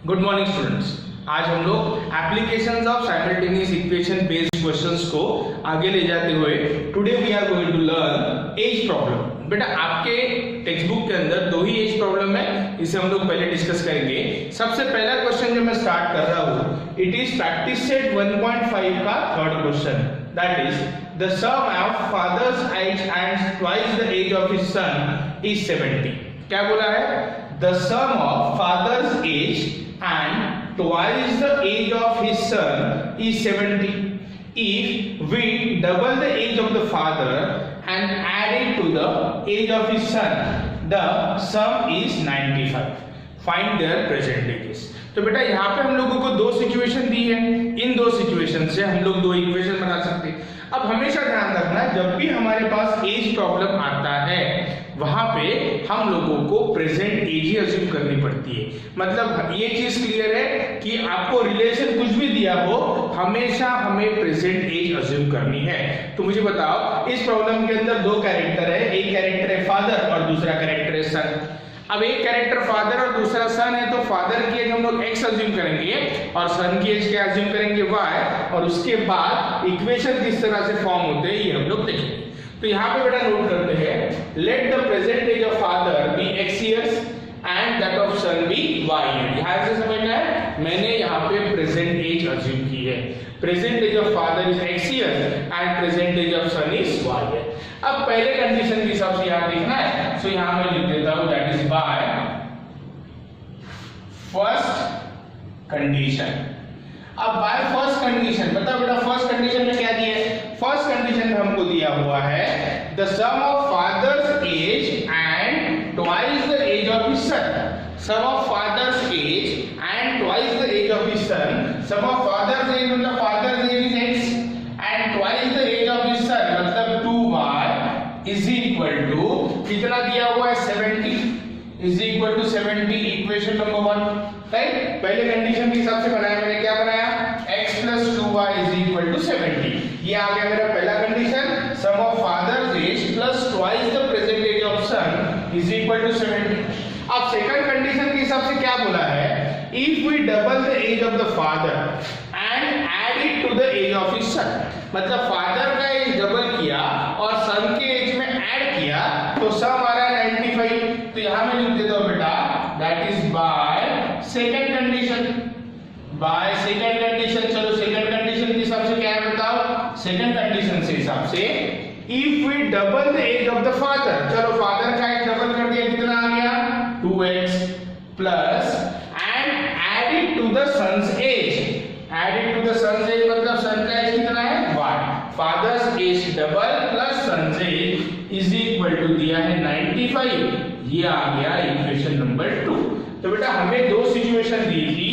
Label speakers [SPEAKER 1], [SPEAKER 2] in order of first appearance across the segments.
[SPEAKER 1] Good morning students. आज हम लोग applications of simultaneous equation based questions को आगे ले जाते हुए today we are going to learn age problem. बेटा आपके टेक्स्ट बुक के अंदर दो ही एज प्रॉब्लम है, इसे हम लोग पहले डिस्कस करेंगे। सबसे पहला क्वेश्चन जो मैं स्टार्ट कर रहा हूँ, इट इज प्रैक्टिस सेट 1.5 का third question, that is the sum of father's age and twice the age of his son is 70। क्या बोला है? The sum of father's age and twice the age of his son is 70. If we double the age of the father and add it to the age of his son, the sum is 95. Find their present ages. तो बेटा यहाँ पे हम लोगों को दो situation दी है, इन दो सिचुएशन से हम लोग दो इक्वेशन बना सकते हैं। अब हमेशा ध्यान रखना, जब भी हमारे पास एज प्रॉब्लम आता है वहां पे हम लोगों को प्रेजेंट एज ही अज्यूम करनी पड़ती है। मतलब ये चीज क्लियर है कि आपको रिलेशन कुछ भी दिया हो, हमेशा हमें प्रेजेंट एज अज्यूम करनी है। तो मुझे बताओ, इस प्रॉब्लम के अंदर दो कैरेक्टर है, एक कैरेक्टर है फादर और दूसरा कैरेक्टर है सन। अब एक कैरेक्टर फादर और दूसरा सन है, तो फादर की एज हम लोग x अज्यूम करेंगे और सन की एज क्या अज्यूम करेंगे y, और उसके बाद इक्वेशन किस तरह से फॉर्म होते हैं ये हम लोग देखेंगे। तो यहाँ पे बेटा नोट करते हैं, let the present age of father be x years and that of son be y years। यहाँ से समझना है, मैंने यहाँ पे प्रेजेंट एज अज्यूम की है। Present age of father is x years and present age of son is y years। अब पहले कंडीशन के हिसाब से यहाँ देखना है, सो यहाँ मैं लिख देता हूँ that is by first condition. अब बाय फर्स्ट कंडीशन बताओ बेटा, फर्स्ट कंडीशन में क्या दिया है? फर्स्ट कंडीशन में हमको दिया हुआ है the sum of father's age and twice the age of his son. Sum of father's age and twice the age of his son. Sum of father's age मतलब father's age is x and twice the age of his son मतलब 2y is equal to कितना दिया हुआ है? 70 is equal to 70। Equation number 1 right. पहले condition के हिसाब से बनाया, मैंने क्या बनाया? x plus 2y is equal to 70। ये आ गया मेरा पहला condition, sum of father's age plus twice the present age of son is equal to 70। अब सेकंड कंडीशन के हिसाब से क्या बोला है? If we double the age of the father and add it to the age of his son, मतलब father का age double किया और सन के एज में ऐड किया तो सम आ रहा है 95। तो यहां मैं लिख देता हूं बेटा that is by second condition. By second condition, चलो सेकंड कंडीशन के हिसाब से क्या है बताओ? सेकंड कंडीशन से हिसाब से if we double the age of the father, चलो फादर का एज डबल कर दिया, कितना आ गया? 2x plus and add it to the son's age. Add it to the son's age मतलब सन का एज कितना है? y। Father's age double plus son's age is equal to दिया है 95। ये आ गया इक्वेशन नंबर 2। तो बेटा हमें दो सिचुएशन दी थी,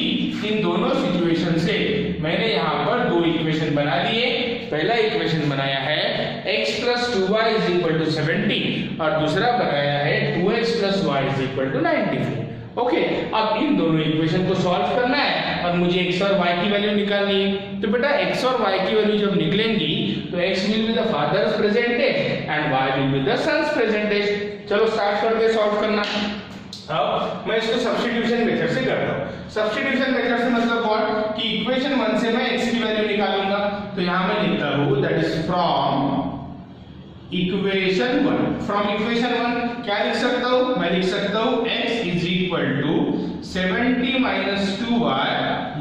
[SPEAKER 1] इन दोनों सिचुएशन से मैंने यहाँ पर दो इक्वेशन बना लिए। पहला इक्वेशन बनाया है x plus 2y is equal to 70 और दूसरा बनाया है 2x plus y is equal to 95। Okay, अब इन दोनों इक्वेशन को सॉल्व करना है और मुझे x और y की वैल्यू निकालनी है। तो बेटा x और y की वैल्यू जब निकलेंगी तो x will be the father's present age and y will be the son's present age। चलो स्टार्ट करते सॉल्व करना। अब मैं इसको सब्स्टिट्यूशन मेथड से करता हूँ। सब्स्टिट्यूशन मेथड से मतलब व्हाट कि इक्वेशन 1 से मैं x की वैल्यू निकालूंगा। तो यहां मैं लिखता हूँ that is from equation 1। From equation 1 क्या लिख सकता हूँ? मैं लिख सकता हूँ x is equal to 70 minus 2y।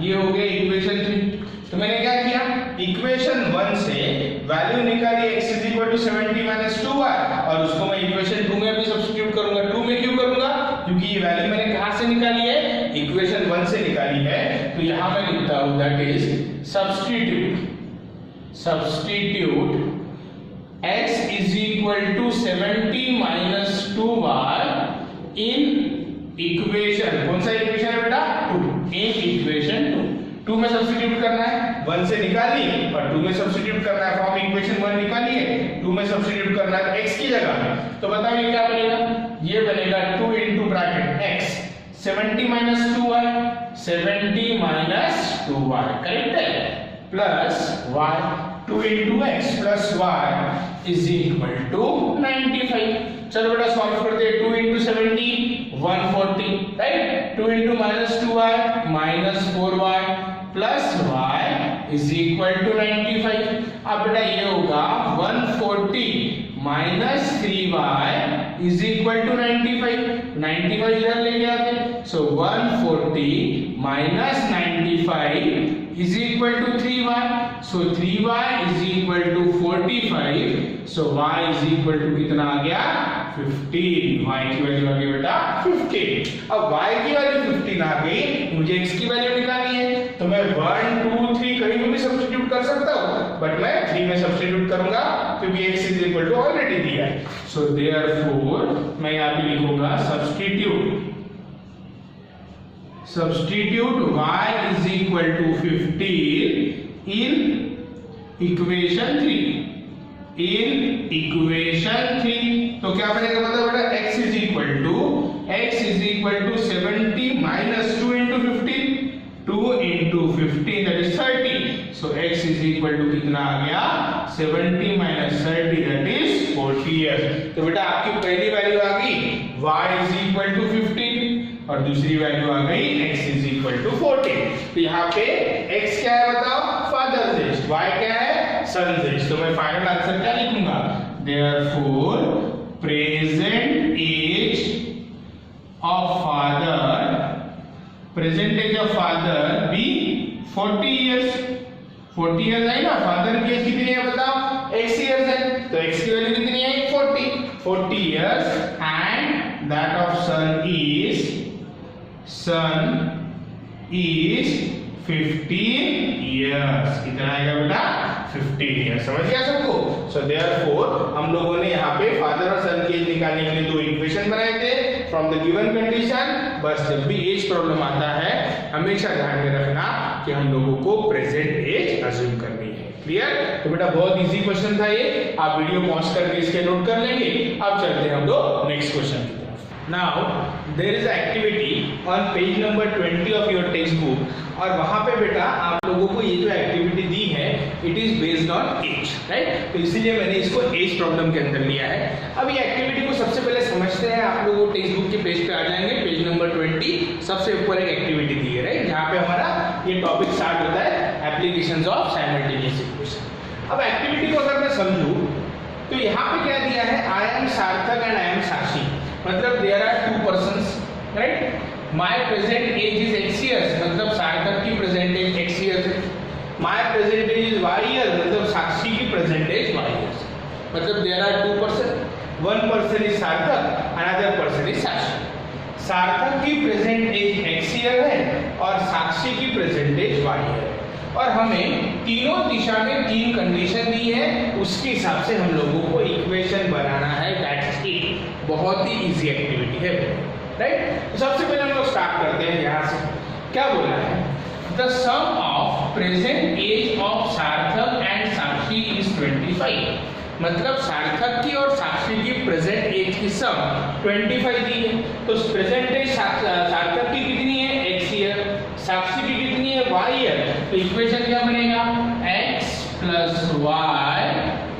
[SPEAKER 1] ये हो गया इक्वेशन 3। तो मैंने क्या किया? इक्वेशन 1 से वैल्यू निकाली x is equal to 70 minus 2y और उसको मैं इक्वेशन 2 में भी सब्स्टिट्यूट करूंगा। 2 में क्यों करूंगा? क्योंकि ये वैल्यू मैंने कहां से निकाली है? इक्वेशन 1 से निकाली है। तो यहां मैं लिखता हूं that is substitute x is equal to 70 minus 2y in equation, कौन सा इक्वेशन है बेटा? 2। इन इक्वेशन 2 में सब्स्टिट्यूट करना है। 1 से निकाली और 2 में सब्स्टिट्यूट करना है। फ्रॉम इक्वेशन 1 निकाली है, 2 में सब्स्टिट्यूट करना है x की जगह में। तो बताओ ये क्या बनेगा? ये बनेगा 2 into bracket x 70 minus 2y 70 minus 2y correct है, plus y 2 into x plus y is equal to 95। चलो बेटा सॉल्व करते हैं। 2 into 70 140, राइट। 2 into -2y -4y plus y is equal to 95। अब बेटा ये होगा 140 minus 3y is equal to 95। 95 इधर लेके आते, सो 140 minus 95 is equal to 3y, so 3y is equal to 45, so y is equal to कितना आ गया 15। y की वैल्यू आ गई बेटा 15। अब y की वैल्यू 15 आ गई, मुझे x की वैल्यू निकालनी है, तो मैं 1 2 3 कहीं भी सब्स्टिट्यूट कर सकता हूँ, बट मैं 3 में सब्स्टिट्यूट करूंगा क्योंकि x is equal to already दिया है। so therefore मैं यहाँ पे लिखूंगा substitute y is equal to 15 in equation 3। तो क्या बनेगा मतलब बेटा x is equal to 70 minus 2 into 15, 2 into 15 that is 30, so x is equal to कितना आ गया 70 minus 30 that is 40 years। तो बेटा आपकी पहली वैल्यू आ गई y is equal to 15 और दूसरी वैल्यू आ गई x is equal to 40। तो यहाँ पे x क्या है बताओ, फादर्स एज, y क्या है सन्स एज। तो मैं फाइनल आंसर क्या लिखूंगा, therefore present age of father be 40 years। 40 years है ना, फादर की एज कितनी है बताओ, x years है, तो x की वैल्यू कितनी है 40 years, and that of son is 15 years। कितना आएगा बेटा 15 years। समझ गया सबको। सो देयरफॉर हम लोगों ने यहाँ पे फादर और सन की एज निकालने के लिए दो इक्वेशन बनाए थे फ्रॉम द गिवन कंडीशन। बस जब भी एज प्रॉब्लम आता है हमेशा ध्यान में रखना कि हम लोगों को प्रेजेंट एज अज्यूम करनी है। क्लियर? तो बेटा बहुत इजी क्वेश्चन था ये, आप वीडियो पॉज करके इसके नोट कर लेंगे। अब चलते हैं हम लोग नेक्स्ट क्वेश्चन की तरफ। Now there is activity on page number 20 of your textbook, और वहां पे बेटा आप लोगों को ये जो एक्टिविटी दी है it is based on age, right. तो इसीलिए मैंने इसको एज प्रॉब्लम के अंदर लिया है। अब ये एक्टिविटी को सबसे पहले समझते हैं। आप लोगों को टेक्स्ट बुक के पेज पे आ जाएंगे, पेज नंबर 20, सबसे ऊपर एक एक्टिविटी दी है, राइट, जहाँ पे हमारा ये टॉपिक स्टार्ट होता है एप्लीकेशंस ऑफ साइमल्टेनियस इक्वेशन। अब एक्टिविटी को अगर मैं समझूं तो यहाँ पे क्या दिया है, I am Sarthak and I am Sakshi, मतलब there are two persons, right. My present age is x years, मतलब सार्थक की प्रेजेंट एज x years है। My present age is y years, मतलब साक्षी की प्रेजेंट एज y years, मतलब there are two person, one person is Sarthak, another person is Sakshi. Sarthak की present age x year है और साक्षी की प्रेजेंट एज y year है, और हमें तीनों दिशा में तीन कंडीशन दी है, उसके हिसाब से हम लोगों को इक्वेशन बनाना है। दैट्स इट, बहुत ही इजी एक्टिविटी है, राइट। तो सबसे पहले हम लोग स्टार्ट करते हैं यहाँ से। क्या बोला है, the sum of present age of Sarthak and Sakshi is 25, मतलब सार्थक की और साक्षी की प्रेजेंट एज की सम 25 दी है। तो प्रेजेंट एज सार्थक की कितनी है x year, साक्षी की कितनी है y year। तो इक्वेशन क्या बनेगा, x plus y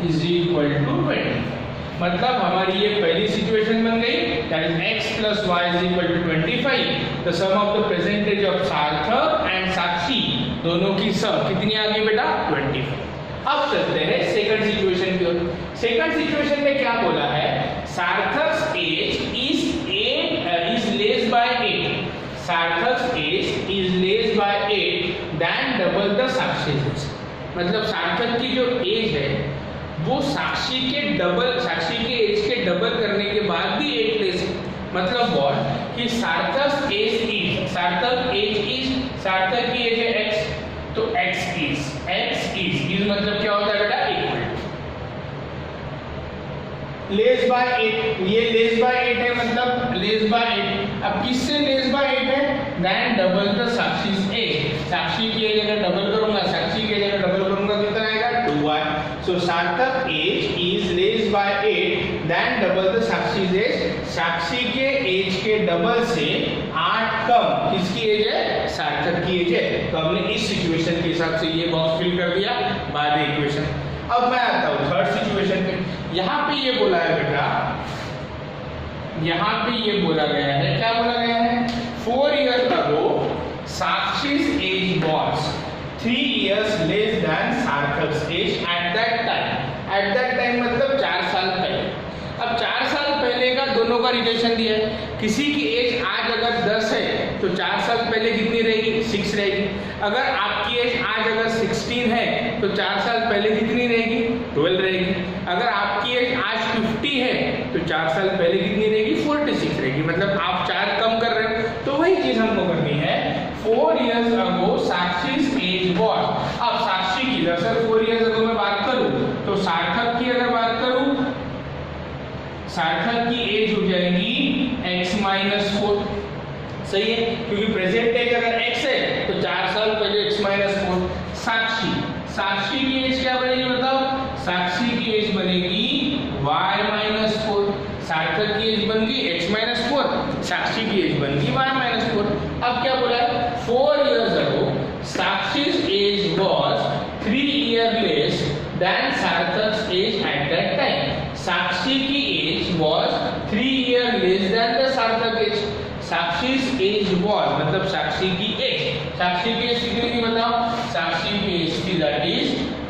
[SPEAKER 1] is equal to 25, मतलब हमारी ये पहली सिचुएशन बन गई, that is x plus y is equal to 25, the sum of the present age of Sarthak and Sakshi, दोनों की सम कितनी आ गई बेटा 25। अब चलते हैं सेकंड सिचुएशन की ओर। सेकंड सिचुएशन में क्या बोला है, सार्थक age is less by 8, Sarthak age is less by 8 then double the Sakshi age, मतलब सार्थक की जो एज है वो साक्षी के एज के डबल करने के बाद भी 8 लेस है। मतलब व्हाट कि सार्थक एज की एज है x, तो x इज मतलब क्या होता है बेटा इक्वल लेस बाय 8, ये लेस बाय 8 है, मतलब लेस बाय 8। अब किससे लेस बाय 8 है, देन डबल द साक्षी's एज, साक्षी की एज अगर डबल करूंगा, साक्षी की एज अगर डबल करूंगा कितना आएगा 2y। So Sarthak age is less by 8 then double the साक्षी's एज, साक्षी के एज के डबल से 8 कम किसकी एज है, सार्थक की एज है। तो हमने इस सिचुएशन के हिसाब से ये बॉक्स फिल कर दिया बाय द इक्वेशन। अब मैं आता हूं थर्ड सिचुएशन पे। यहाँ पे ये बोला है बेटा, यहाँ पे ये बोला गया है, क्या बोला गया है, 4 years ago Sakshi's age was 3 years less than Sarthak's age at that time. At that time मतलब 4 साल पहले। अब 4 साल पहले का दोनों का रिलेशन दिया है। किसी की एज आज अगर 10 है तो 4 साल पहले कितनी रहेगी, 6 रहेगी। अगर आपकी एज आज अगर 16 है तो 4 साल पहले कितनी रहेगी, 12 रहेगी। अगर आपकी एज आज 50 है तो 4 साल पहले कितनी रहेगी, 46 रहेगी। मतलब आप 4 कम कर रहे हो। तो वही चीज हमको करनी है। 4 years ago Sakshi's age was, अब साक्षी की दरअसल 4 years ago मैं बात करूं तो सार्थक की अगर बात करूं, सार्थक की एज हो जाएगी x-4, सही है, क्योंकि प्रेजेंट एज अगर x है तो 4 साल पहले x-4। साक्षी की एज क्या बनेगी बताओ, साक्षी की एज बनेगी y-4। सार्थक की एज बन गई x-4, साक्षी की एज बन गई y-4। अब क्या बोला है, 4 years ago Sakshi's age was 3 years less than Sarthak's age at that time. साक्षी की as was 3 years less than the Sarthak age. Sakshi's age was मतलब साक्षी की एज, साक्षी की एज कितनी थी बताओ, साक्षी की एज थी that is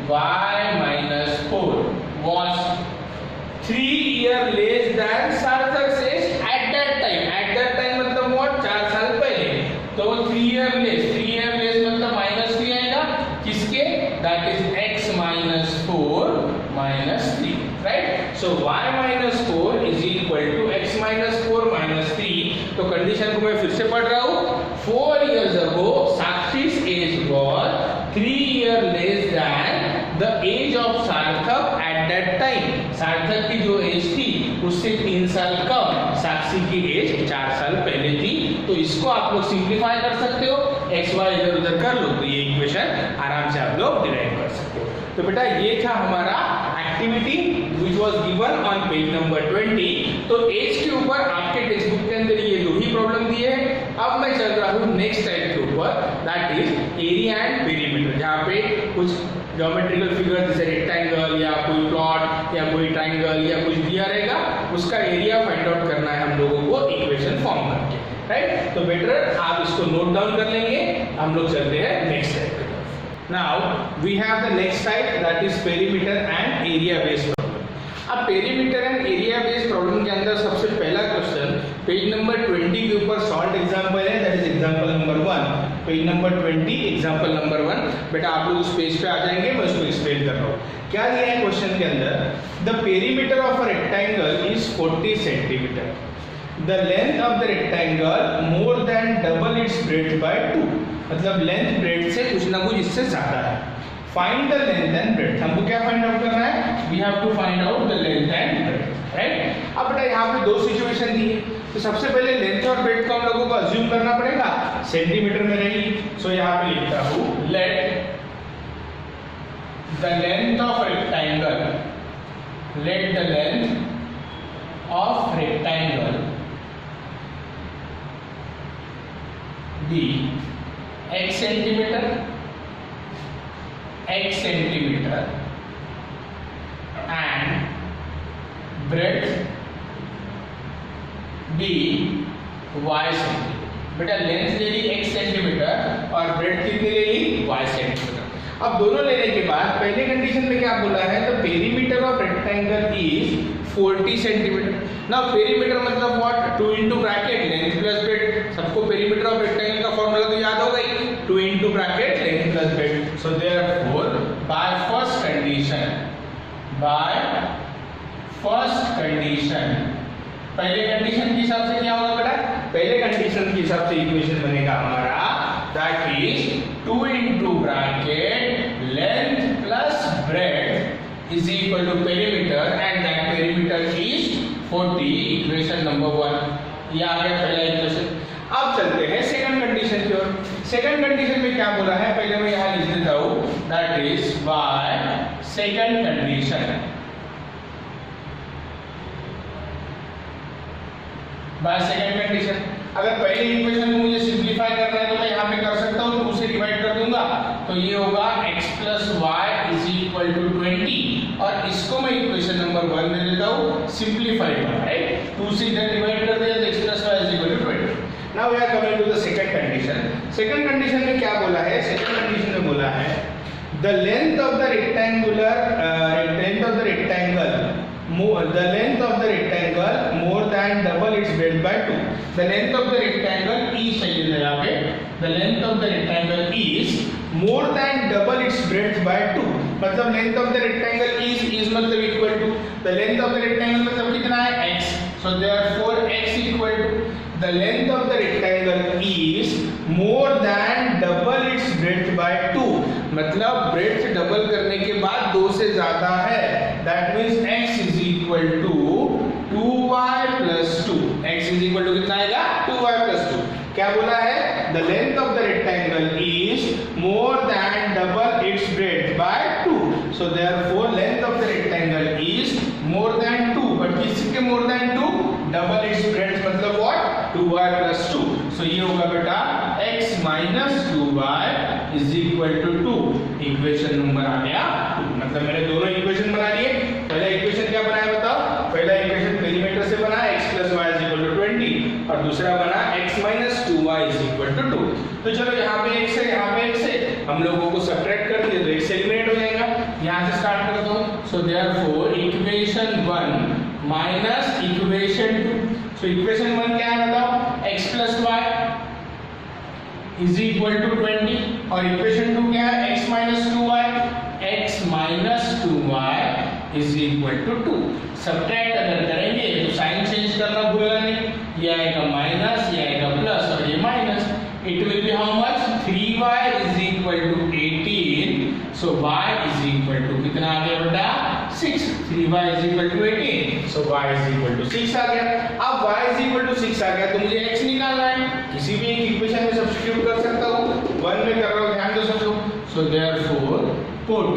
[SPEAKER 1] y-4 was 3 years less than Sarthak's age at that time. At that time मतलब what, 4 साल पहले। तो 3 years less मतलब -3 आएगा किसके, that is x-4 -3, right? So y-4 is equal to x-4 -3। तो कंडीशन को मैं फिर से पढ़ रहा हूँ। 4 years ago Sakshi's age was 3 years less than the age of Sarthak at that time. सार्थक की जो एज थी उससे 3 साल कम साक्षी की एज 4 साल पहले थी। तो इसको आप लोग सिंप्लीफाई कर सकते हो, एक्स वाई इधर उधर कर लो तो ये इक्वेशन आराम से आप लोग डिराइव कर सकते हो। तो बेटा ये था हमारा activity which was given on page number 20। तो एज के ऊपर आपके टेक्स्ट बुक के अंदर ये 2 ही प्रॉब्लम दिए हैं। अब मैं चल रहा हूँ नेक्स्ट टाइप के ऊपर, that is area and perimeter, जहाँ पे कुछ ज्योमेट्रिकल फिगर जैसे रेक्टेंगल या कोई प्लॉट या कोई ट्राइंगल या कुछ दिया रहेगा, उसका एरिया फाइंड आउट करना है हम लोगों को इक्वेशन फॉर्म करके, राइट। तो बेटर आप इसको नोट डाउन कर लेंगे। हम लोग चलते हैं नेक्स्ट टाइप की तरफ। Now we have the next type that is perimeter and area based problem. अब perimeter and area based problem के अंदर सबसे पहला क्वेश्चन पेज नंबर 20 के ऊपर शॉर्ट एग्जांपल है, that is example number 1। Page number 20 example number 1। बेटा आप लोग उस पेज पे आ जाएंगे, मैं उसको एक्सप्लेन कर रहा हूँ। क्या दिया है क्वेश्चन के अंदर, the perimeter of a rectangle is 40 centimetre, the length of the rectangle more than double its breadth by 2, मतलब लेंथ ब्रेड्थ से कुछ ना कुछ इससे ज्यादा है। Find the length and breadth, हमको क्या फाइंड आउट करना है, we have to find out the length and breadth, right. अब बेटा यहाँ पे 2 सिचुएशन दी है, तो सबसे पहले लेंथ और ब्रेड्थ को हम लोगों को अज्यूम करना पड़ेगा, सेंटीमीटर में रहेगी। सो यहाँ पे लिखता हूँ, let the length of rectangle, let the length of rectangle be x centimetre and breadth be y centimetre. बेटा लेंथ ले ली x सेंटीमीटर और ब्रेड्थ कितनी ले ली y सेंटीमीटर। अब दोनों लेने के बाद पहले कंडीशन में क्या बोला है, the perimeter of rectangle is 40 centimetre. Now perimeter मतलब what, 2 into bracket length plus breadth. सबको पेरीमीटर ऑफ रेक्टेंगल का फार्मूला तो याद होगा ही, 2 into bracket length plus breadth. So therefore by first condition, पहले कंडीशन के हिसाब से क्या होगा बेटा, पहले कंडीशन के हिसाब से इक्वेशन बनेगा हमारा, that is 2 into bracket length plus breadth is equal to perimeter and that perimeter is 40, equation number 1। ये आ गया पहला इक्वेशन। अब चलते हैं सेकंड कंडीशन की ओर। सेकंड कंडीशन में क्या बोला है, पहले मैं यहाँ लिख देता हूँ, that is by second condition, by second condition. अगर पहले इक्वेशन को मुझे सिंप्लीफाई करना है तो मैं यहाँ पे कर सकता हूँ, 2 से डिवाइड कर दूंगा तो ये होगा x + y = 20 और इसको मैं इक्वेशन नंबर 1 में सेकंड कंडीशन में क्या बोला है, सेकंड कंडीशन में बोला है the length of the rectangle more than double its breadth by 2. The length of the rectangle is चाहिए था यहाँ पे, the length of the rectangle is more than double its breadth by 2. मतलब length of the rectangle is मतलब equal to the length of the rectangle मतलब कितना है x. So therefore x equal to the length of the rectangle is more than double its breadth by 2. मतलब breadth double करने के बाद 2 से ज्यादा है. That means x is equal to 2y plus 2. x is equal to कितना आएगा 2y plus 2. क्या बोला है, the length of the rectangle is more than double its breadth by 2. So therefore length of the rectangle is more than 2. but किसके more than 2, double its breadth मतलब what, 2y plus 2. so ये होगा बेटा x minus 2y is equal to 2. Equation number आ गया 2. मतलब मैंने दोनों इक्वेशन बना लिए. पहला इक्वेशन क्या बनाया बताओ, पहला इक्वेशन पेरीमीटर से बना x plus y is equal to 20 और दूसरा बना x minus 2y is equal to 2. तो चलो यहाँ पे x है, यहाँ पे x है, हम लोगों को सब्ट्रैक्ट कर दिए तो x एलिमिनेट हो जाएगा. यहाँ से स्टार्ट करता हूँ. so therefore equation 1 minus equation 2. so equation 1 क्या है बताओ, x plus y is equal to 20 और इक्वेशन 2 क्या है, x minus 2y is equal to 2. Subtract अगर करेंगे तो साइन चेंज करना भूलना नहीं. ये आएगा माइनस, ये आएगा प्लस और ये minus. It will B how much, 3y is equal to 18. so y is equal to कितना आ गया बेटा 6. 3y is equal to 18. so y is equal to 6 आ गया. अब y is equal to 6 आ गया तो मुझे x निकालना है. किसी भी एक इक्वेशन में सब्स्टिट्यूट कर सकता हूँ. 1 में कर रहा हूँ, ध्यान दो समझो. so therefore put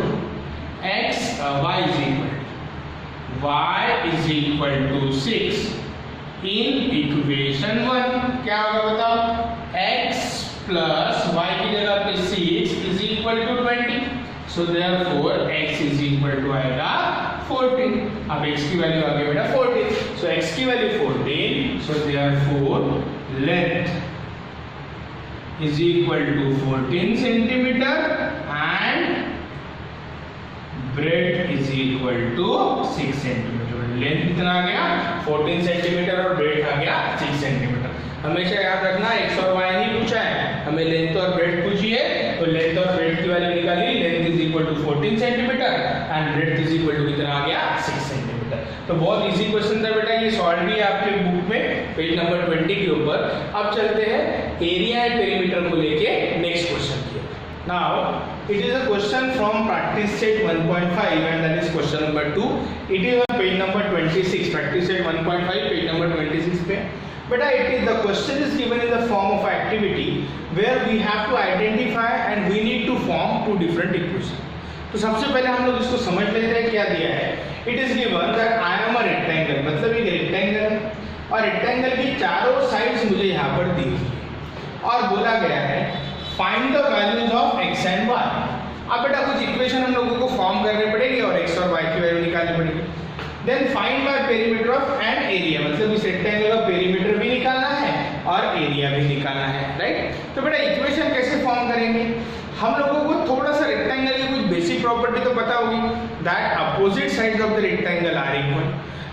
[SPEAKER 1] x y is equal to 6 in equation 1. क्या होगा बताओ, x plus y की जगह पे 6 is equal to 20. so therefore x is equal to आएगा 14. अब x की वैल्यू आ गई बेटा 14. so x की value 14. so therefore length is equal to 14 centimeter and breadth is equal to 6 centimeter. Length कितना आ गया 14 सेंटीमीटर और ब्रेड आ गया 6 सेंटीमीटर. हमेशा याद रखना x और y नहीं पूछा है, हमें लेंथ और ब्रेड पूछी है. तो लेंथ और ब्रेड की वैल्यू निकाली. Length is equal to 14 centimetre and breadth is equal to कितना आ गया 6 सेंटीमीटर. तो बहुत इजी क्वेश्चन था बेटा, ये सॉल्व भी है आपके बुक में पेज नंबर 20 के ऊपर. अब चलते हैं एरिया एंड पेरीमीटर को लेके नेक्स्ट क्वेश्चन की. Now it is a question from practice set 1.5 and that is question number 2. It is on page number 26. Practice set 1.5 page number 26 पे. But the question is given in the form of activity where we have to identify and we need to form two different equations. तो सबसे पहले हम लोग इसको समझ लेते हैं क्या दिया है. It is given that I am a rectangle. मतलब एक रेक्टेंगल है और रेक्टेंगल की चारों साइड्स मुझे यहाँ पर दी है और बोला गया है find the values of x and y. अब बेटा कुछ इक्वेशन हम लोगों को फॉर्म करने पड़ेगी और x और y की वैल्यू निकालनी पड़ेगी. Then find my perimeter of and area. मतलब इस रेक्टेंगल का पेरीमीटर भी निकालना है और एरिया भी निकालना है. राइट. तो बेटा इक्वेशन कैसे फॉर्म करेंगे, हम लोगों को थोड़ा सा रेक्टेंगल की कुछ बेसिक प्रॉपर्टी तो पता होगी. That opposite sides of the rectangle are equal.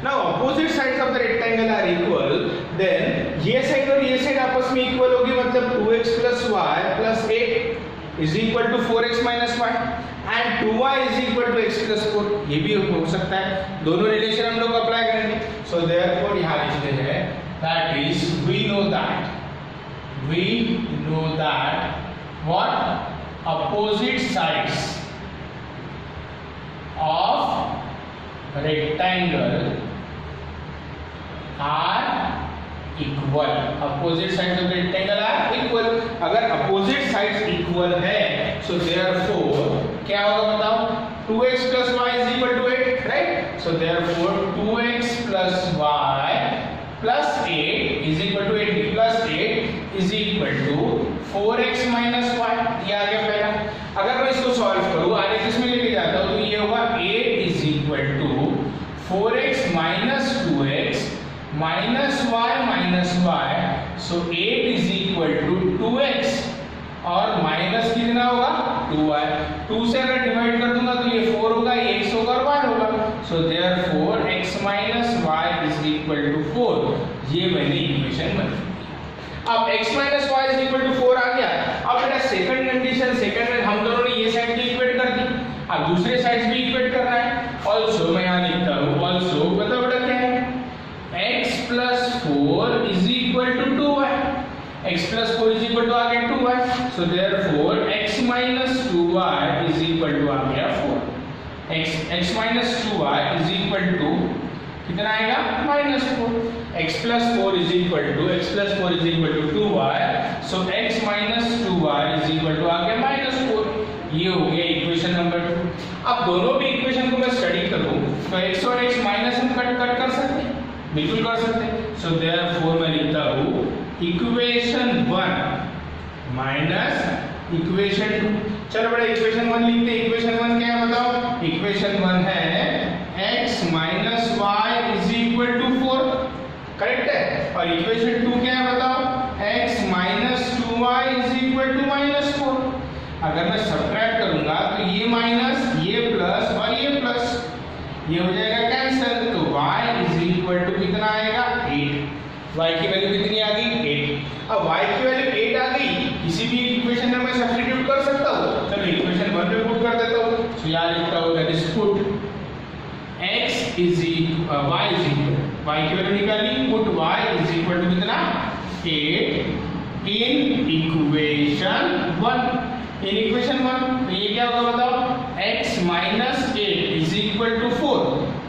[SPEAKER 1] Now opposite sides of the rectangle are equal. Then ये साइड और ये साइड आपस में इक्वल होगी. मतलब 2x plus y plus 8 is equal to 4x minus y and 2y is equal to x plus 4. ये भी हो सकता है. दोनों रिलेशन हम लोग अप्लाई करेंगे. So therefore यहाँ लिखते हैं that is we know that what opposite sides of rectangle are equal. opposite sides of the rectangle are equal. अगर opposite sides equal है so therefore क्या होगा बताओ, 2x plus y is equal to 8. right. so therefore 2x plus y plus 8 is equal to 8 plus 8 is equal to 4x minus y. ये आ गया पहला. अगर मैं इसको सॉल्व करूँ आगे किसमें लेके जाता हूँ तो ये होगा 8 is equal to 4x minus 2x minus y. so 8 is equal to 2x और माइनस कितना होगा 2y। 2 से अगर डिवाइड कर दूंगा तो ये 4 होगा, ये x होगा और y होगा। So therefore x minus y is equal to 4। ये मैंने इक्वेशन बना। अब x minus y is equal to 4 आ गया। अब बेटा सेकंड कंडीशन, सेकंड में हम दोनों ने ये साइड भी इक्वेट कर दी, अब दूसरे साइड भी इक्वेट करना है। ऑल्सो मैं यहाँ लिखता हूँ, ऑल्सो बताओ बेटा क्या है, x plus 4 is equal to 2y। x plus 4 is equal to आ गया 2y। So therefore x minus 2y is equal to आ गया 4। x minus 2y is equal to कितना आएगा -4। x plus 4 is equal to 2y। So x minus 2y is equal to आ गया -4। ये हो गया इक्वेशन नंबर 2। अब दोनों भी इक्वेशन को मैं स्टडी करूं तो x और x माइनस हम कट कर सकते हैं, बिल्कुल कर सकते हैं। सो देयरफॉर मैं लिखता हूं इक्वेशन 1 माइनस इक्वेशन 2। चलो बड़ा इक्वेशन 1 लिखते हैं। इक्वेशन 1 क्या है बताओ? इक्वेशन 1 है x minus y is equal to 4, correct है। और इक्वेशन 2 क्या है बताओ? x minus 2y is equal to -4। अगर मैं सब्ट्रैक्ट करूंगा तो ये माइनस, ये प्लस और ये प्लस, ये हो जाएगा कैंसिल। तो y इज इक्वल टू कितना आएगा 8। y की वैल्यू कितनी आ गई 8। अब y की वैल्यू 8 आ गई, किसी भी इक्वेशन में मैं सब्स्टिट्यूट कर सकता हूँ। चलो इक्वेशन 1 में पुट कर देता हूँ। सो यहाँ लिखता हूँ that is put x is equal y is equal, y की वैल्यू निकाली, put y is equal to कितना 8 इन इक्वेशन 1। इन इक्वेशन 1 तो ये क्या होगा बताओ? x minus 8 is equal to 4।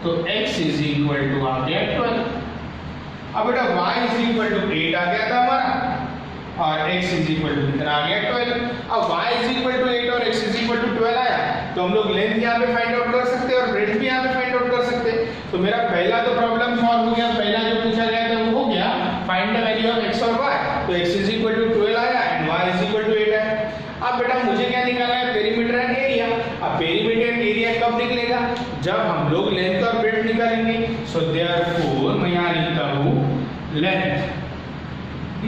[SPEAKER 1] तो x इज इक्वल टू आ गया 12। अब बेटा y इज इक्वल टू 8 आ गया था हमारा और x इज इक्वल टू कितना आ गया 12। अब y इज इक्वल टू 8 और x इज इक्वल टू 12 आया तो हम लोग लेंथ यहाँ पे फाइंड आउट कर सकते हैं और ब्रेड्थ भी यहाँ पे फाइंड आउट कर सकते हैं। तो मेरा पहला तो प्रॉब्लम सॉल्व हो गया, पहला जो पूछा गया था वो हो गया, find the value of x और y। तो x इज इक्वल टू 12 आया and y is equal to 8 आया। अब बेटा मुझे क्या निकालना है? Perimeter and area. अब पेरीमीटर एंड एरिया कब निकलेगा? जब हम लोग लेंथ और ब्रेड्थ निकालेंगे। सो देयरफॉर मैं यहाँ लिखता हूँ लेंथ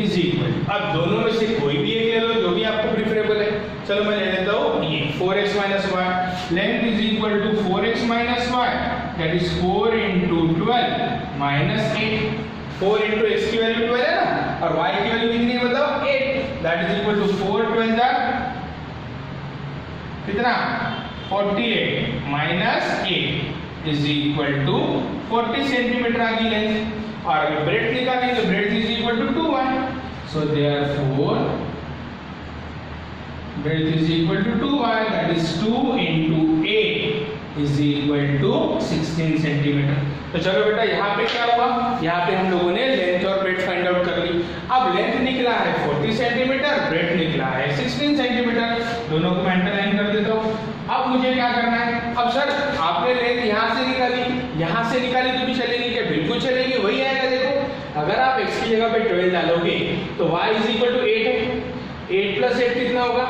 [SPEAKER 1] इज इक्वल, अब दोनों में से कोई भी एक ले लो जो भी आपको प्रेफरेबल है। चलो मैं ले लेता हूँ ये 4x minus y। Length is equal to 4x minus y, that is 4 into 12 minus 8। 4 into x की वैल्यू 12 है ना, और y की वैल्यू कितनी है बताओ? 8। दैट इज इक्वल टू 4 12 जा कितना 48 minus 8 is equal to 40 centimetre आ गई लेंथ। और अगर ब्रेड्थ निकालेंगे तो breadth is equal to 2y। So therefore breadth is equal to 2y, that is 2 into 8 is equal to 16 centimetre. तो चलो बेटा यहाँ पे क्या हुआ? यहाँ पे हम लोगों ने लेंथ और ब्रेड्थ फाइंड आउट कर ली। अब लेंथ निकला है 40 सेंटीमीटर, ब्रेड्थ निकला है 16 सेंटीमीटर, दोनों को मैं अंडरलाइन कर देता हूँ। अब मुझे क्या करना है? अब सर आपने लेंथ यहाँ से निकाली तो भी चलेगी क्या? बिल्कुल चलेगी, वही आएगा। देखो अगर आप x की जगह पे 12 डालोगे तो y इज इक्वल टू 8 है, 8 प्लस 8 कितना होगा?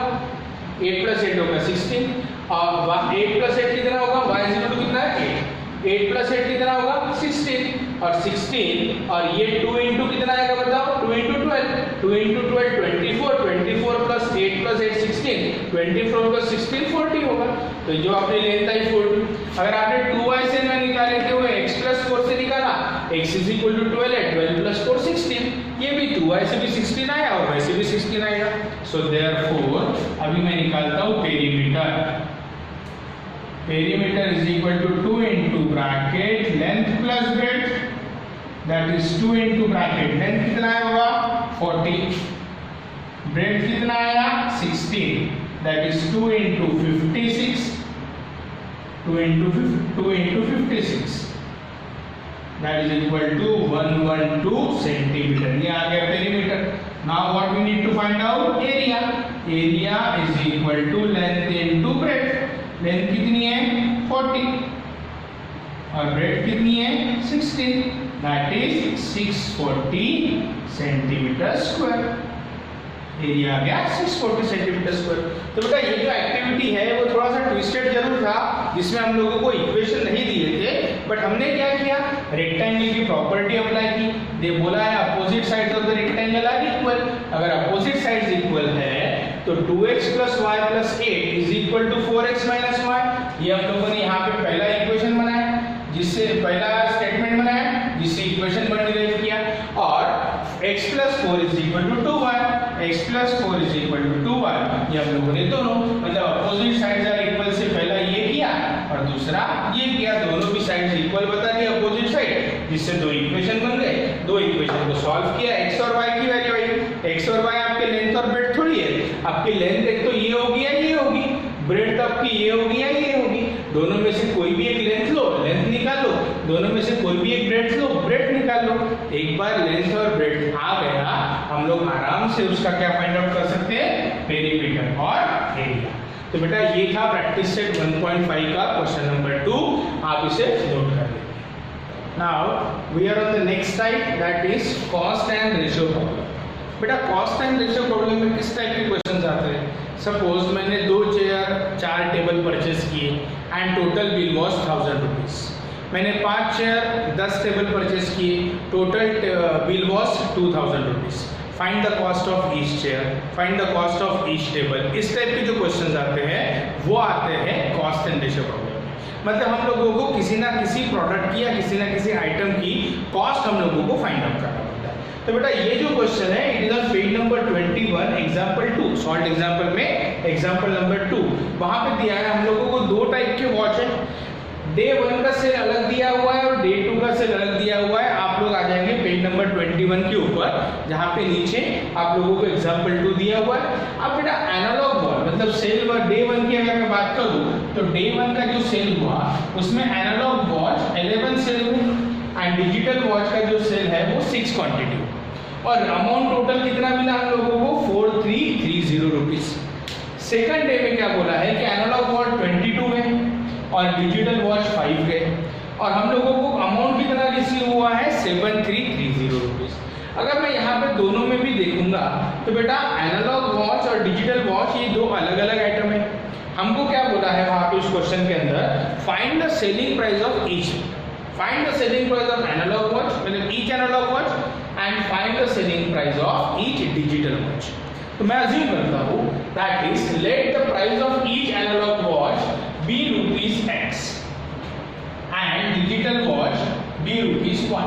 [SPEAKER 1] 8 प्लस 8 होगा 16 और 8 प्लस 8 कितना होगा? y इज इक्वल टू कितना है 8। 8 प्लस 8 कितना होगा? 16 और 16 और ये 2 इंटू कितना आएगा बताओ? 2 into 12, 2 into 12 24, 24 plus 8 plus 8 16, 24 plus 16 40 होगा। तो जो आपने लेंथ आई 40। अगर आपने 2y से ना निकाले थे वो x प्लस 4 से निकाला, x इज इक्वल टू 12 है, 12 प्लस 4 16, ये भी 2y से भी 16 आया और y से भी 16 आएगा। सो देयरफॉर अभी मैं निकालता हूँ perimeter. Perimeter is equal to 2 into bracket length plus breadth, that is 2 into bracket length कितना आया होगा 40, breadth कितना आया 16, that is 2 into 56, 2 into 56, that is equal to 112 centimeter। ये आ गया perimeter। Now what we need to find out? Area। Area is equal to length into breadth। Length कितनी है 40 और ब्रेड्थ कितनी है 16, that is 640 centimetre square. Area आ गया 640 centimetre square. तो बेटा ये जो एक्टिविटी है वो थोड़ा सा ट्विस्टेड जरूर था, जिसमें हम लोगों को इक्वेशन नहीं दिए थे, बट हमने क्या किया? रेक्टेंगल की प्रॉपर्टी अप्लाई की। दे बोला है opposite sides of the rectangle are equal. अगर अपोजिट साइड्स इक्वल है तो 2x plus y plus 8 is equal to 4x minus y। ये हम लोगों ने यहाँ पे पहला इक्वेशन बनाया, जिससे पहला स्टेटमेंट बनाया, जिससे इक्वेशन वन डिराइव किया। और x plus 4 is equal to 2y, x plus 4 is equal to 2y। ये हम लोगों ने दोनों मतलब अपोजिट साइड्स आर इक्वल से पहला ये किया और दूसरा ये किया, दोनों भी साइड्स इक्वल बता दिया अपोजिट साइड, जिससे दो इक्वेशन बन गए। दो इक्वेशन को सॉल्व किया, x और y की वैल्यू आई। x और y आपके लेंथ और ब्रेड्थ थोड़ी है, आपकी लेंथ एक तो ये होगी या ये होगी, ब्रेड्थ आपकी ये होगी या ये होगी। दोनों में से कोई भी एक लेंथ लो, लेंथ निकाल लो, दोनों में से कोई भी एक ब्रेड्थ लो, ब्रेड्थ निकाल लो। एक बार लेंथ और ब्रेड्थ आ गया, हम लोग आराम से उसका क्या फाइंड आउट कर सकते हैं, पेरीमीटर और एरिया। तो बेटा ये था प्रैक्टिस सेट 1.5 का क्वेश्चन नंबर 2, आप इसे नोट कर लीजिए। Now we are on the next type, that is cost and ratio problem. बेटा कॉस्ट एंड रेशियो प्रॉब्लम में किस टाइप के क्वेश्चंस आते हैं? सपोज मैंने 2 चेयर 4 टेबल परचेस किए and total bill was 1000 rupees. मैंने 5 चेयर 10 टेबल परचेस किए, total bill was 2000 rupees. Find the cost of each chair, find the cost of each table. इस टाइप के जो क्वेश्चंस आते हैं वो आते हैं कॉस्ट एंड रेशियो प्रॉब्लम। मतलब हम लोगों को किसी ना किसी प्रोडक्ट की या किसी ना किसी आइटम की कॉस्ट हम लोगों को फाइंड आउट करना पड़ता है। तो बेटा ये जो क्वेश्चन है it is on page number 21 example 2, salt example में एग्जांपल नंबर 2। वहां पे दिया है हम लोगों को दो टाइप के वॉच है, डे 1 का सेल अलग दिया हुआ है और डे 2 का सेल अलग दिया हुआ है। आप लोग आ जाएंगे पेज नंबर 21 के ऊपर, जहां पे नीचे आप लोगों को एग्जांपल 2 दिया हुआ है। अब बेटा एनालॉग वॉच मतलब सेल डे 1 की अगर मैं बात करूं तो डे 1 का जो सेल हुआ उसमें एनालॉग वॉच 11 सेल हुए एंड डिजिटल वॉच का जो सेल है वो 6 क्वांटिटी, और अमाउंट टोटल कितना मिला हम लोगों को 4330 रुपीज। सेकंड डे में क्या बोला है कि एनालॉग वॉच 22 है और डिजिटल वॉच 5 है, और हम लोगों को अमाउंट कितना रिसीव हुआ है 7330 रुपीज। अगर मैं यहाँ पे दोनों में भी देखूंगा तो बेटा एनालॉग वॉच और डिजिटल वॉच ये दो अलग अलग आइटम है। हमको क्या बोला है वहां पे उस क्वेश्चन के अंदर, find the selling price of each, find the selling price of analogue watch मतलब each analogue watch and find the selling price of each digital watch. तो मैं अज्यूम करता हूँ that is let the price of each analogue watch be rupees x and digital watch be rupees y,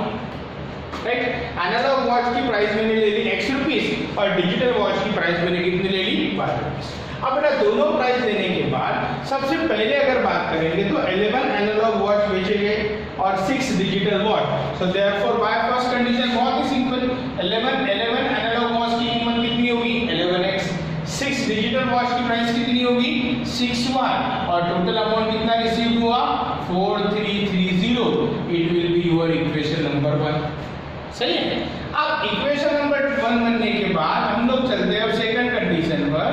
[SPEAKER 1] right. Analogue watch की price मैंने ले ली x rupees और digital watch की प्राइस मैंने कितनी ले ली y रुपीस। अब बेटा दोनों प्राइस लेने के बाद सबसे पहले अगर बात करेंगे तो 11 एनालॉग वॉच बेचे गए और 6 digital watch. So therefore by first condition बहुत ही सिंपल, 11 एनालॉग वॉच की कीमत कितनी होगी 11x, 6 डिजिटल वॉच की प्राइस कितनी होगी 6y, और टोटल अमाउंट कितना रिसीव हुआ 4330। It will be your equation number 1। सही है। अब इक्वेशन नंबर 1 बनने के बाद हम लोग चलते हैं अब सेकंड कंडीशन पर,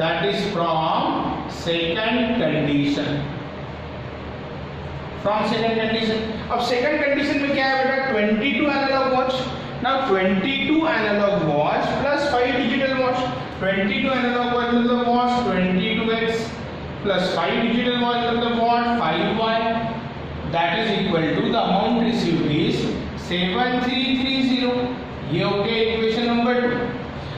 [SPEAKER 1] that is from second condition, from second condition. अब सेकंड कंडीशन में क्या है बेटा 22 analogue watch. Now 22 analogue watch plus 5 digital watch. 22 analogue watch मतलब watch 22x plus 5 digital watch मतलब what 5y, that is equal to the amount received is 7330। ये हो गया इक्वेशन नंबर 2।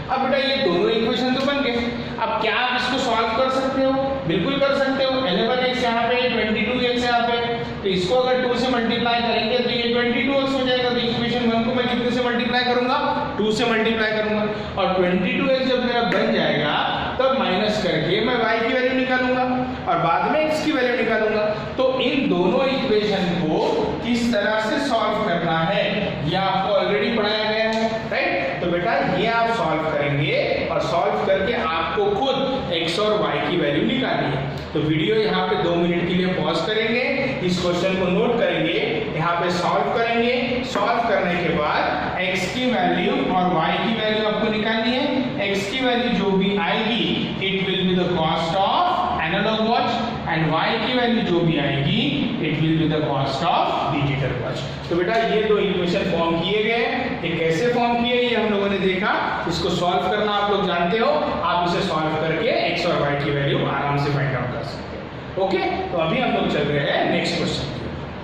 [SPEAKER 1] अब बेटा ये दोनों इक्वेशन तो बन गए, अब क्या आप इसको सॉल्व कर सकते हो? बिल्कुल कर सकते हो। 11x यहाँ पे 22x यहाँ पे, तो इसको अगर 2 से मल्टीप्लाई करेंगे तो ये 22x हो जाएगा। तो इक्वेशन 1 को मैं कितने से मल्टीप्लाई करूंगा 2 से मल्टीप्लाई करूंगा, और 22x जब मेरा बन जाएगा तब माइनस करके मैं y की वैल्यू निकालूंगा और बाद में x की वैल्यू निकालूंगा। तो इन दोनों इक्वेशन को किस तरह से सॉल्व करना है ये आपको ऑलरेडी पढ़ाया गया है, राइट। तो बेटा ये आप सॉल्व करेंगे और सॉल्व करके आपको खुद x और y की वैल्यू निकालनी है। तो वीडियो यहाँ पे 2 मिनट के लिए पॉज करेंगे, इस क्वेश्चन को नोट करेंगे, यहाँ पे सॉल्व करेंगे। सॉल्व करने के बाद x की वैल्यू और y की वैल्यू आपको निकालनी है। x की वैल्यू जो भी आएगी it will be the cost of analogue watch, and y की वैल्यू जो भी आएगी it will be the cost of digital watch. तो बेटा ये दो इक्वेशन फॉर्म किए गए, ये कैसे फॉर्म किए ये हम लोगों ने देखा। इसको सॉल्व करना आप लोग जानते हो, आप इसे सॉल्व करके x और y की वैल्यू आराम से फाइंड आउट कर सकते हो। ओके, तो अभी हम लोग चल रहे हैं next question.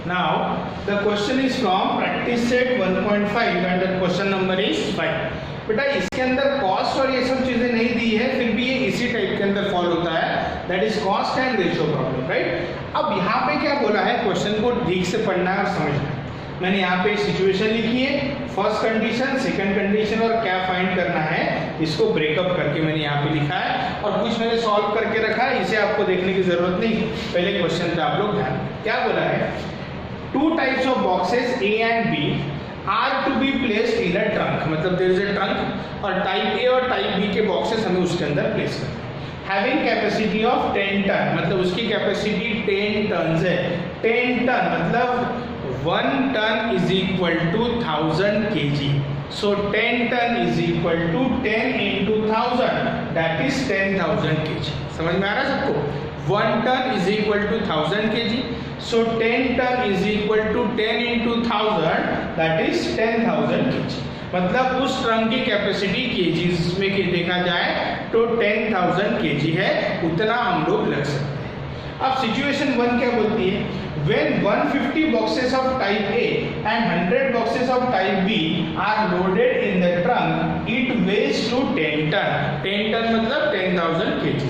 [SPEAKER 1] Now the question is from practice set 1.5 and the question number is 5। बेटा इसके अंदर कॉस्ट और ये सब चीजें नहीं दी है, फिर भी ये इसी type is cost and ratio problem, right. अब यहाँ पे क्या बोला है, क्वेश्चन को ठीक से पढ़ना है और समझना है। मैंने यहाँ पे सिचुएशन लिखी है, फर्स्ट कंडीशन, सेकंड कंडीशन और क्या फाइंड करना है इसको ब्रेकअप करके मैंने यहाँ पे लिखा है और कुछ मैंने सॉल्व करके रखा है, इसे आपको देखने की जरूरत नहीं। पहले क्वेश्चन पे आप लोग ध्यान, क्या बोला है, 2 types of boxes A and B are to be placed in a trunk, मतलब देयर इज अ ट्रंक और टाइप A और टाइप B के बॉक्सेस हमें उसके अंदर प्लेस करना है। हैविंग कैपेसिटी ऑफ 10 टन, मतलब उसकी कैपेसिटी 10 टन है। 10 टन मतलब 1 ton is equal to 1000 kg. So 10 ton is equal to 10 into 1000, that is 10,000 kg. समझ में आ रहा है सबको? 1 ton is equal to 1000 kg. So 10 ton is equal to 10 into 1000, that is 10,000 kg. मतलब उस trunk की कैपेसिटी केजीज में देखा जाए तो 10,000 kg है, उतना हम लोग लग सकते हैं। अब सिचुएशन 1 क्या बोलती है, when 150 boxes of type A and 100 boxes of type B are loaded in the trunk, it weighs to 10 ton. 10 ton मतलब 10,000 kg।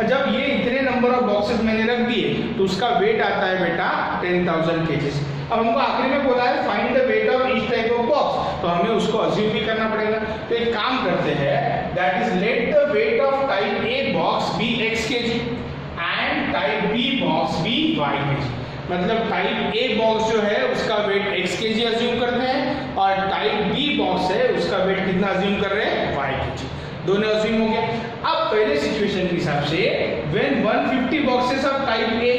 [SPEAKER 1] जब ये इतने नंबर ऑफ बॉक्सेस मैंने रख दिए तो उसका वेट आता है बेटा 10,000 kg। अब हमको आखिरी में बोला है find the weight of each type of box, तो हमें उसको अज्यूम भी करना पड़ेगा। तो एक काम करते हैं, that is let the weight of type A box be x kg and type B box be y kg। मतलब टाइप A बॉक्स जो है उसका वेट x kg अज्यूम करते हैं और टाइप B बॉक्स है उसका वेट कितना अज्यूम कर रहे हैं, y kg। दोनों अज्यूम हो गया। अब पहले सिचुएशन के हिसाब से when 150 boxes of type A,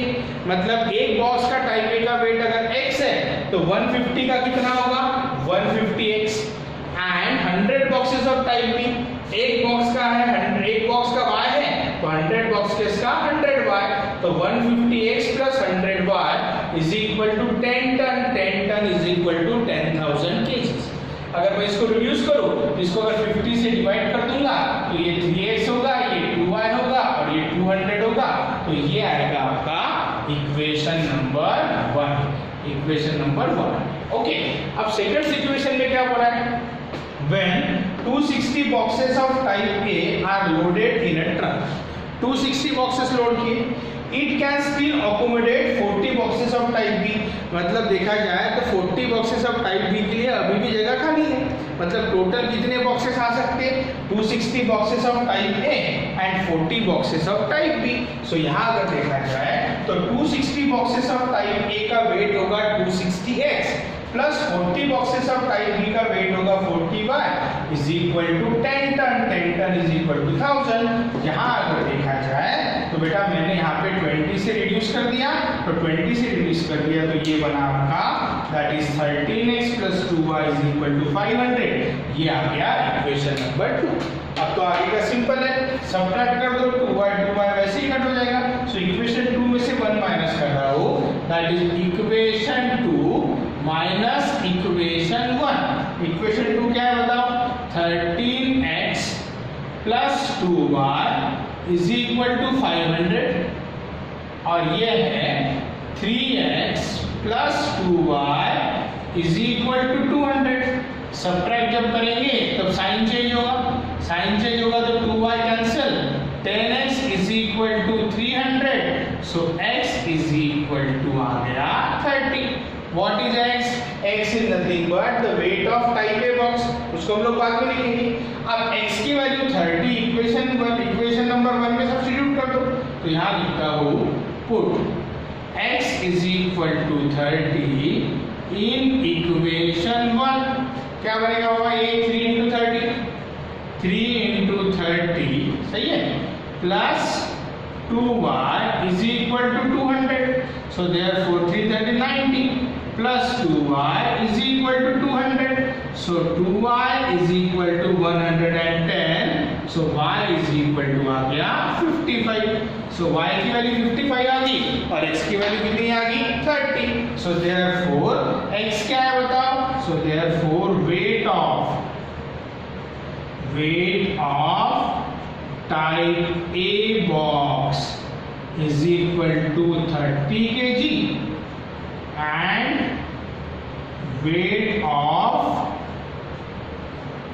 [SPEAKER 1] मतलब एक बॉक्स का टाइप A का वेट अगर x है तो 150 का कितना होगा, 150x and 100 boxes of type B, एक बॉक्स का है 100, एक बॉक्स का y है तो 100 बॉक्स का 100y, तो 150x plus 100y is equal to 10 ton, 10 ton is equal to 10,000 kg। अगर मैं इसको रिड्यूस करूं तो इसको अगर 50 से डिवाइड कर दूंगा तो ये 3x होगा, ये 2y होगा और ये 200 होगा, तो ये आएगा आपका equation number 1, equation number 1। Okay, अब सेकंड सिचुएशन में क्या बोला है, when 260 boxes of type A are loaded in a trunk, 260 boxes load किए, it can still accommodate 40 boxes of type B, मतलब देखा जाए तो 40 boxes of type B के लिए अभी भी जगह खाली है। मतलब टोटल कितने बॉक्सेस आ सकते हैं, 260 boxes of type A and 40 boxes of type B। सो यहाँ अगर देखा जाए तो 260 boxes of type A का वेट होगा 260x plus 40 boxes of type B का वेट होगा 40y is equal to 10 ton, 10 ton is equal to 1000। यहाँ अगर देखा जाए तो बेटा मैंने यहाँ पे 20 से रिड्यूस कर दिया, तो 20 से रिड्यूस कर दिया तो ये बना आपका that is 13x plus 2y is equal to 500। ये आ गया इक्वेशन नंबर 2। अब तो आगे का सिंपल है, सब्ट्रैक्ट कर दो, 2y वैसे ही कट हो जाएगा। सो इक्वेशन 2 में से 1 माइनस कर रहा हूँ, that is equation 2 minus equation 1। Equation 2 क्या है बताओ, 13x plus 2y is equal to 500 और ये है 3x plus 2y is equal to 200। Subtract जब करेंगे तब साइन चेंज होगा, साइन चेंज होगा तो 2y cancel, 10x is equal to 300, so x is equal to आ गया 30। What is x? x is nothing but the weight of type A box, उसको हम लोग बाद में लिखेंगे। अब x की वैल्यू 30 इक्वेशन नंबर 1 में सब्स्टिट्यूट कर दो, तो यहाँ लिखता हूँ put x is equal to 30 in equation 1। क्या बनेगा बाबा, ये 3 into 30, 3 into 30 सही है, plus 2y is equal to 200, so therefore 3 30 90 plus 2y is equal to 200, so 2y is equal to 110, so y is equal to आ गया 55, so y की value 55 आ गई और x की वैल्यू कितनी आ गई 30, so therefore x क्या है बताओ, so therefore weight of type A box is equal to 30 kg and weight of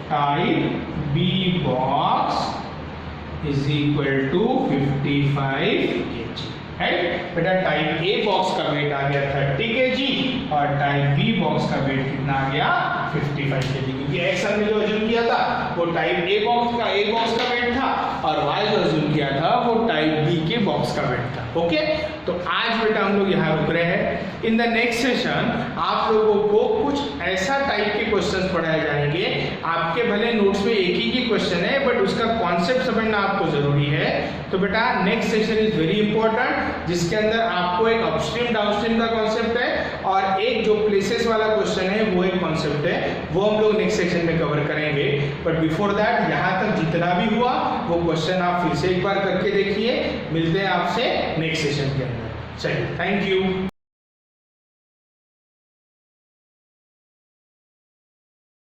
[SPEAKER 1] type B box is equal to 55 kg। Right बेटा, टाइप ए बॉक्स का वेट आ गया 30 kg और टाइप बी बॉक्स का weight कितना आ गया 55 kg, क्योंकि एक्स हमने जो अज्यूम किया था वो टाइप ए बॉक्स का वेट था और वाई जो अज्यूम किया था वो टाइप बी के बॉक्स का वेट था। ओके, तो आज बेटा हम लोग यहाँ रुक रहे हैं। इन द नेक्स्ट सेशन आप लोगों को कुछ ऐसा टाइप के क्वेश्चंस पढ़ाए जाएंगे, आपके भले नोट्स में एक ही क्वेश्चन है बट उसका कॉन्सेप्ट समझना आपको जरूरी है। तो बेटा next session is very important, जिसके अंदर आपको एक अपस्ट्रीम डाउनस्ट्रीम का कॉन्सेप्ट है और एक जो प्लेसेस वाला क्वेश्चन है वो एक कॉन्सेप्ट है, वो हम लोग नेक्स्ट सेक्शन में कवर करेंगे। बट बिफोर दैट यहाँ तक जितना भी हुआ वो क्वेश्चन आप फिर से एक बार करके देखिए। मिलते हैं आपसे नेक्स्ट सेशन के अंदर। चलिए, थैंक यू।